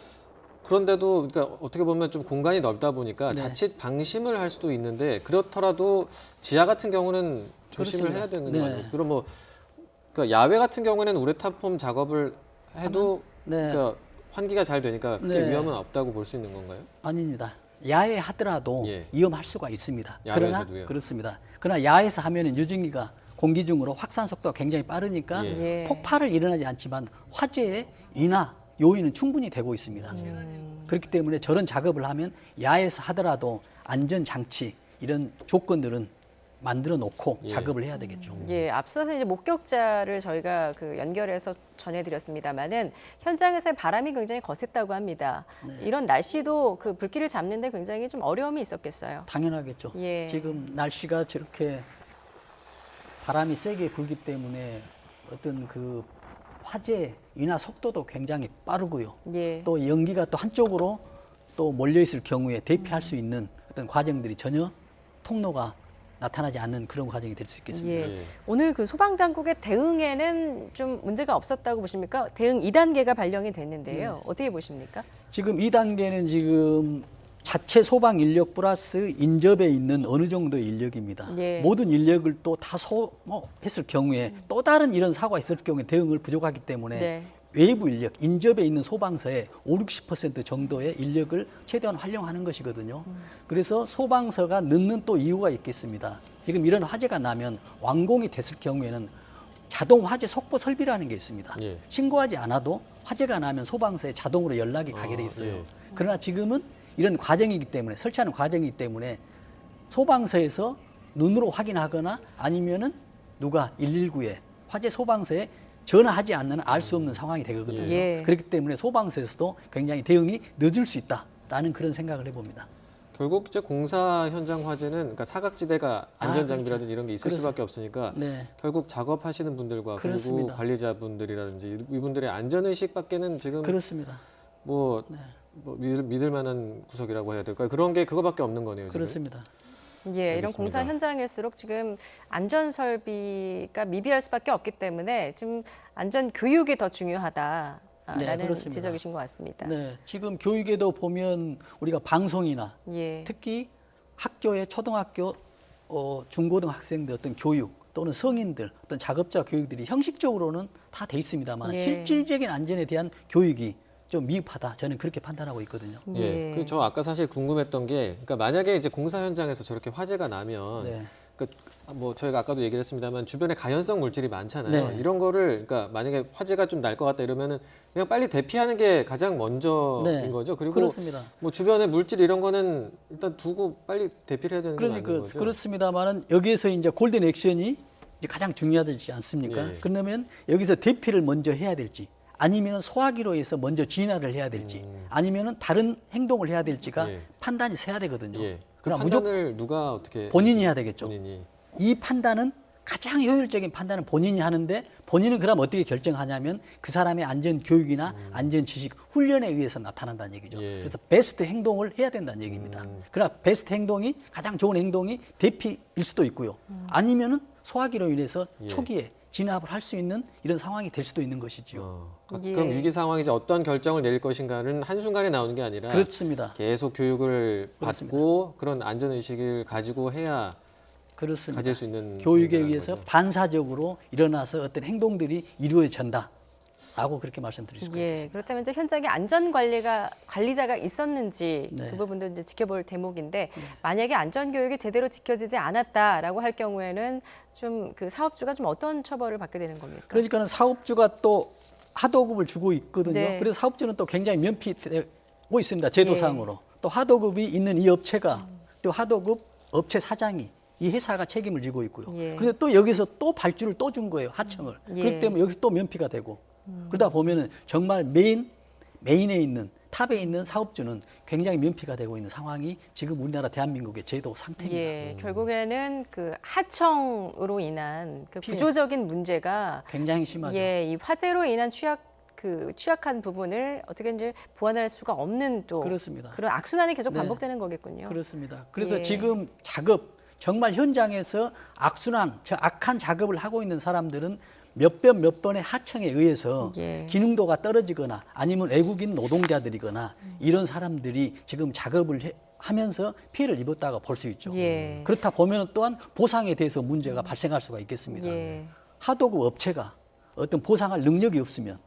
그러니까 어떻게 보면 좀 공간이 넓다 보니까 네. 자칫 방심을 할 수도 있는데 그렇더라도 지하 같은 경우는 조심을 그렇습니다. 해야 되는 네. 거 아니에요? 그럼 뭐 그러니까 야외 같은 경우에는 우레탄 폼 작업을 해도 네. 그러니까 환기가 잘 되니까 크게 네. 위험은 없다고 볼 수 있는 건가요? 아닙니다. 야외 하더라도 예. 위험할 수가 있습니다. 야외에서도요? 그러나 그렇습니다. 그러나 야외에서 하면은 유증기가 공기 중으로 확산 속도가 굉장히 빠르니까 예. 폭발을 일어나지 않지만 화재의 인화 요인은 충분히 되고 있습니다. 그렇기 때문에 저런 작업을 하면 야외에서 하더라도 안전 장치 이런 조건들은 만들어 놓고 예. 작업을 해야 되겠죠. 예, 앞서서 이제 목격자를 저희가 그 연결해서 전해드렸습니다만은 현장에서의 바람이 굉장히 거셌다고 합니다. 네. 이런 날씨도 그 불길을 잡는데 굉장히 좀 어려움이 있었겠어요. 당연하겠죠. 예. 지금 날씨가 저렇게 바람이 세게 불기 때문에 어떤 그 화재 인하 속도도 굉장히 빠르고요. 예. 또 연기가 또 한쪽으로 또 몰려 있을 경우에 대피할 수 있는 어떤 과정들이 전혀 통로가 나타나지 않는 그런 과정이 될 수 있겠습니다. 예. 예. 오늘 그 소방당국의 대응에는 좀 문제가 없었다고 보십니까? 대응 2단계가 발령이 됐는데요. 어떻게 보십니까? 지금 2단계는 지금 자체 소방 인력 플러스 인접에 있는 어느 정도의 인력입니다. 예. 모든 인력을 또 다 소모했을 경우에 또 다른 이런 사고가 있을 경우에 대응을 부족하기 때문에 네. 외부 인력, 인접에 있는 소방서의 50-60% 정도의 인력을 최대한 활용하는 것이거든요. 그래서 소방서가 늦는 또 이유가 있겠습니다. 지금 이런 화재가 나면 완공이 됐을 경우에는 자동 화재 속보 설비라는 게 있습니다. 예. 신고하지 않아도 화재가 나면 소방서에 자동으로 연락이 가게 돼 있어요. 예. 그러나 지금은 이런 과정이기 때문에 설치하는 과정이기 때문에 소방서에서 눈으로 확인하거나 아니면은 누가 119에 화재 소방서에 전화하지 않는 알 수 없는 상황이 되거든요. 예. 그렇기 때문에 소방서에서도 굉장히 대응이 늦을 수 있다라는 그런 생각을 해봅니다. 결국 이제 공사 현장 화재는 그러니까 사각지대가 안전장비라든지 그렇죠. 이런 게 있을 수밖에 없으니까 네. 결국 작업하시는 분들과 그리고 그렇습니다. 관리자분들이라든지 이분들의 안전의식밖에는 지금 그렇습니다. 뭐, 네. 뭐 믿을 만한 구석이라고 해야 될까요? 그런 게 그거밖에 없는 거네요. 지금. 그렇습니다. 예, 이런 알겠습니다. 공사 현장일수록 지금 안전 설비가 미비할 수밖에 없기 때문에 지금 안전 교육이 더 중요하다라는 네, 그렇습니다. 지적이신 것 같습니다. 네, 지금 교육에도 보면 우리가 방송이나 예. 특히 학교의 초등학교, 중고등 학생들 어떤 교육 또는 성인들 어떤 작업자 교육들이 형식적으로는 다 돼 있습니다만 예. 실질적인 안전에 대한 교육이 좀 미흡하다. 저는 그렇게 판단하고 있거든요. 예. 예. 그 저 아까 사실 궁금했던 게, 그러니까 만약에 이제 공사 현장에서 저렇게 화재가 나면, 네. 그러니까 뭐 저희가 아까도 얘기를 했습니다만 주변에 가연성 물질이 많잖아요. 네. 이런 거를 그러니까 만약에 화재가 좀 날 것 같다 이러면은 그냥 빨리 대피하는 게 가장 먼저인 네. 거죠. 그리고 그렇습니다. 뭐 주변에 물질 이런 거는 일단 두고 빨리 대피를 해야 되는 거 그러니까 아닌 거죠. 그렇습니다만은 여기에서 이제 골든 액션이 이제 가장 중요하지 않습니까? 예. 그러면 여기서 대피를 먼저 해야 될지 아니면 소화기로 해서 먼저 진화를 해야 될지 아니면 다른 행동을 해야 될지가 예. 판단이 서야 되거든요. 예. 그 그러나 무조건 판단을 누가 어떻게 본인이 해야 되겠죠. 본인이. 이 판단은 가장 효율적인 판단은 본인이 하는데 본인은 그럼 어떻게 결정하냐면 그 사람의 안전 교육이나 안전 지식 훈련에 의해서 나타난다는 얘기죠. 예. 그래서 베스트 행동을 해야 된다는 얘기입니다. 그러나 베스트 행동이 가장 좋은 행동이 대피일 수도 있고요. 아니면은 소화기로 인해서 예. 초기에 진압을 할 수 있는 이런 상황이 될 수도 있는 것이지요. 예. 그럼 위기 상황이 이제 어떤 결정을 내릴 것인가는 한순간에 나오는 게 아니라 그렇습니다. 계속 교육을 그렇습니다. 받고 그런 안전 의식을 가지고 해야 그렇습니다. 가질 수 있는 교육에 부분이라는 의해서 거죠. 반사적으로 일어나서 어떤 행동들이 이루어진다. 라고 그렇게 말씀드릴 수가 예, 있습니다. 그렇다면 이제 현장에 안전 관리자가 있었는지 네. 그 부분도 이제 지켜볼 대목인데 만약에 안전 교육이 제대로 지켜지지 않았다라고 할 경우에는 좀 그 사업주가 좀 어떤 처벌을 받게 되는 겁니까? 그러니까는 사업주가 또 하도급을 주고 있거든요. 네. 그래서 사업주는 또 굉장히 면피되고 있습니다. 제도상으로. 또 하도급이 있는 이 업체가 또 하도급 업체 사장이 이 회사가 책임을 지고 있고요. 예. 그런데 또 여기서 또 발주를 또 준 거예요. 하청을. 예. 그렇기 때문에 여기서 또 면피가 되고 그러다 보면은 정말 메인에 있는 탑에 있는 사업주는 굉장히 면피가 되고 있는 상황이 지금 우리나라 대한민국의 제도 상태입니다. 예, 결국에는 그 하청으로 인한 그 피해. 구조적인 문제가 굉장히 심하죠. 예, 이 화재로 인한 취약한 부분을 어떻게 이제 보완할 수가 없는 또 그렇습니다. 그런 악순환이 계속 네. 반복되는 거겠군요. 그렇습니다. 그래서 예. 지금 작업 정말 현장에서 악한 작업을 하고 있는 사람들은 몇 번의 하청에 의해서 예. 기능도가 떨어지거나 아니면 외국인 노동자들이거나 이런 사람들이 지금 작업을 하면서 피해를 입었다고 볼 수 있죠. 예. 그렇다 보면 또한 보상에 대해서 문제가 발생할 수가 있겠습니다. 예. 하도 그 업체가 어떤 보상할 능력이 없으면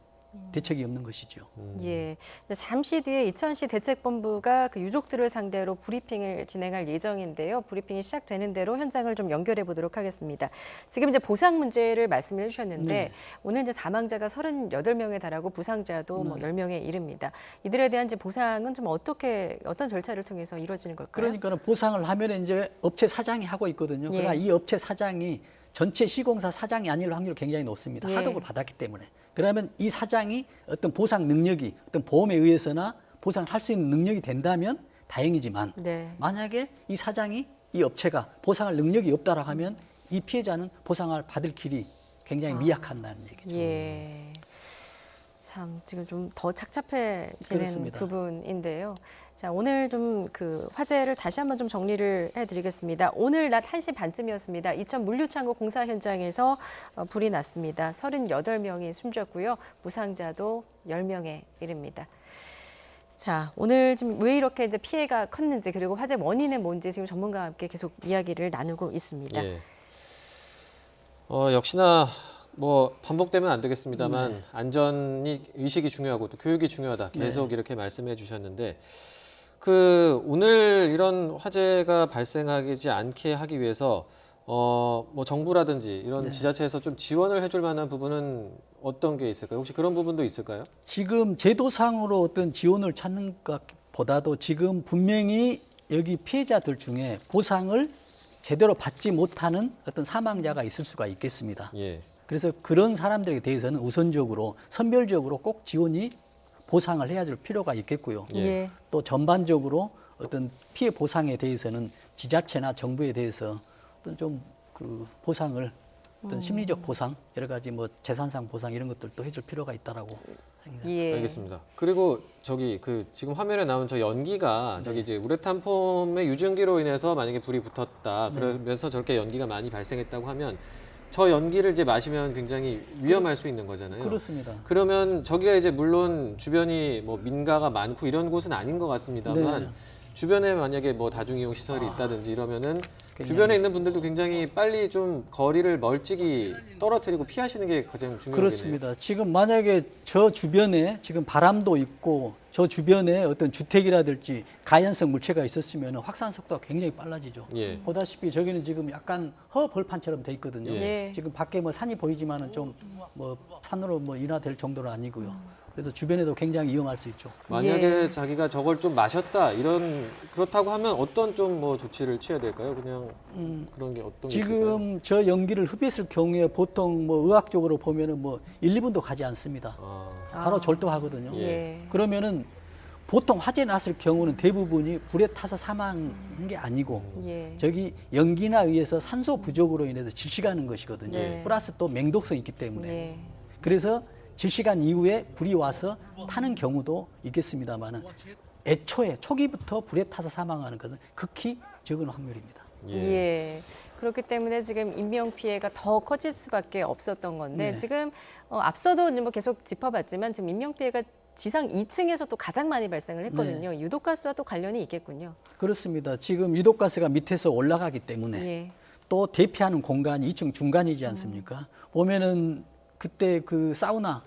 대책이 없는 것이죠. 예. 근데 잠시 뒤에 이천시 대책본부가 그 유족들을 상대로 브리핑을 진행할 예정인데요. 브리핑이 시작되는 대로 현장을 좀 연결해 보도록 하겠습니다. 지금 이제 보상 문제를 말씀해 주셨는데 네. 오늘 이제 사망자가 38명에 달하고 부상자도 뭐 10명에 이릅니다. 이들에 대한 이제 보상은 좀 어떤 절차를 통해서 이루어지는 걸까요? 그러니까는 보상을 하면 이제 업체 사장이 하고 있거든요. 그러나 이 업체 사장이 전체 시공사 사장이 아닐 확률이 굉장히 높습니다. 예. 하도급을 받았기 때문에. 그러면 이 사장이 어떤 보상 능력이 어떤 보험에 의해서나 보상을 할 수 있는 능력이 된다면 다행이지만 네. 만약에 이 사장이 이 업체가 보상할 능력이 없다라고 하면 이 피해자는 보상을 받을 길이 굉장히 미약하다는 얘기죠. 예. 참 지금 좀 더 착잡해지는 그렇습니다. 부분인데요. 자, 오늘 좀 그 화재를 다시 한번 좀 정리를 해드리겠습니다. 오늘 낮 1시 반쯤이었습니다. 이천 물류창고 공사 현장에서 불이 났습니다. 38명이 숨졌고요. 부상자도 10명에 이릅니다. 자, 오늘 지금 왜 이렇게 이제 피해가 컸는지 그리고 화재 원인은 뭔지 지금 전문가와 함께 계속 이야기를 나누고 있습니다. 예. 역시나 뭐 반복되면 안 되겠습니다만 안전이 의식이 중요하고 또 교육이 중요하다. 계속 이렇게 말씀해 주셨는데 그 오늘 이런 화재가 발생하지 않게 하기 위해서 뭐 정부라든지 이런 지자체에서 좀 지원을 해줄 만한 부분은 어떤 게 있을까요? 혹시 그런 부분도 있을까요? 지금 제도상으로 어떤 지원을 찾는 것보다도 지금 분명히 여기 피해자들 중에 보상을 제대로 받지 못하는 어떤 사망자가 있을 수가 있겠습니다. 예. 그래서 그런 사람들에 대해서는 우선적으로 선별적으로 꼭 지원이 보상을 해야 될 필요가 있겠고요. 예. 또 전반적으로 어떤 피해 보상에 대해서는 지자체나 정부에 대해서 어떤 좀 그 보상을 어떤 심리적 보상, 여러 가지 뭐 재산상 보상 이런 것들도 해줄 필요가 있다라고 생각합니다. 예. 알겠습니다. 그리고 저기 그 지금 화면에 나온 저 연기가 저기 이제 우레탄 폼의 유증기로 인해서 만약에 불이 붙었다. 그러면서 저렇게 연기가 많이 발생했다고 하면 저 연기를 이제 마시면 굉장히 위험할 수 있는 거잖아요. 그렇습니다. 그러면 저기가 이제 물론 주변이 뭐 민가가 많고 이런 곳은 아닌 것 같습니다만 네. 주변에 만약에 뭐 다중이용 시설이 있다든지 이러면은 주변에 있는 분들도 굉장히 빨리 좀 거리를 멀찍이 떨어뜨리고 피하시는 게 가장 중요하겠네요. 그렇습니다. 지금 만약에 저 주변에 지금 바람도 있고 저 주변에 어떤 주택이라든지 가연성 물체가 있었으면 확산 속도가 굉장히 빨라지죠. 예. 보다시피 저기는 지금 약간 허벌판처럼 돼 있거든요. 예. 지금 밖에 뭐 산이 보이지만은 좀 뭐 산으로 뭐 인하될 정도는 아니고요. 그래서 주변에도 굉장히 위험할 수 있죠. 만약에 자기가 저걸 좀 마셨다 그렇다고 하면 어떤 좀 뭐 조치를 취해야 될까요? 그냥 그런 게 어떤 게 있을까요? 지금 저 연기를 흡입했을 경우에 보통 뭐 의학적으로 보면은 뭐 1, 2분도 가지 않습니다. 바로 절도하거든요. 예. 그러면은 보통 화재 났을 경우는 대부분이 불에 타서 사망한 게 아니고 예. 저기 연기나 의해서 산소 부족으로 인해서 질식하는 것이거든요. 네. 플러스 또 맹독성이 있기 때문에. 예. 그래서 질식한 이후에 불이 와서 타는 경우도 있겠습니다만은 애초에 초기부터 불에 타서 사망하는 것은 극히 적은 확률입니다. 예. 그렇기 때문에 지금 인명 피해가 더 커질 수밖에 없었던 건데 네. 지금 앞서도 뭐 계속 짚어봤지만 지금 인명 피해가 지상 2층에서 또 가장 많이 발생을 했거든요. 유독가스와 또 관련이 있겠군요. 그렇습니다. 지금 유독가스가 밑에서 올라가기 때문에 예. 또 대피하는 공간이 2층 중간이지 않습니까? 보면은 그때 그 사우나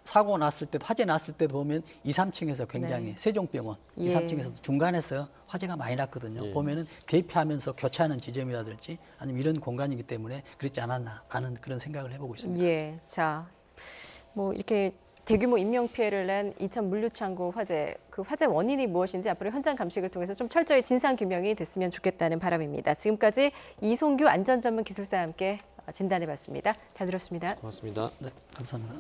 사고 났을 때도 화재 났을 때도 보면 2, 3층에서 굉장히 세종병원 2, 3층에서 중간에서 화재가 많이 났거든요. 보면은 대피하면서 교차하는 지점이라든지 아니면 이런 공간이기 때문에 그렇지 않았나 하는 그런 생각을 해보고 있습니다. 예. 자, 뭐 이렇게 대규모 인명 피해를 낸 이천 물류창고 화재, 그 화재 원인이 무엇인지 앞으로 현장 감식을 통해서 좀 철저히 진상 규명이 됐으면 좋겠다는 바람입니다. 지금까지 이송규 안전전문기술사와 함께 진단해봤습니다. 잘 들었습니다. 고맙습니다. 네, 감사합니다.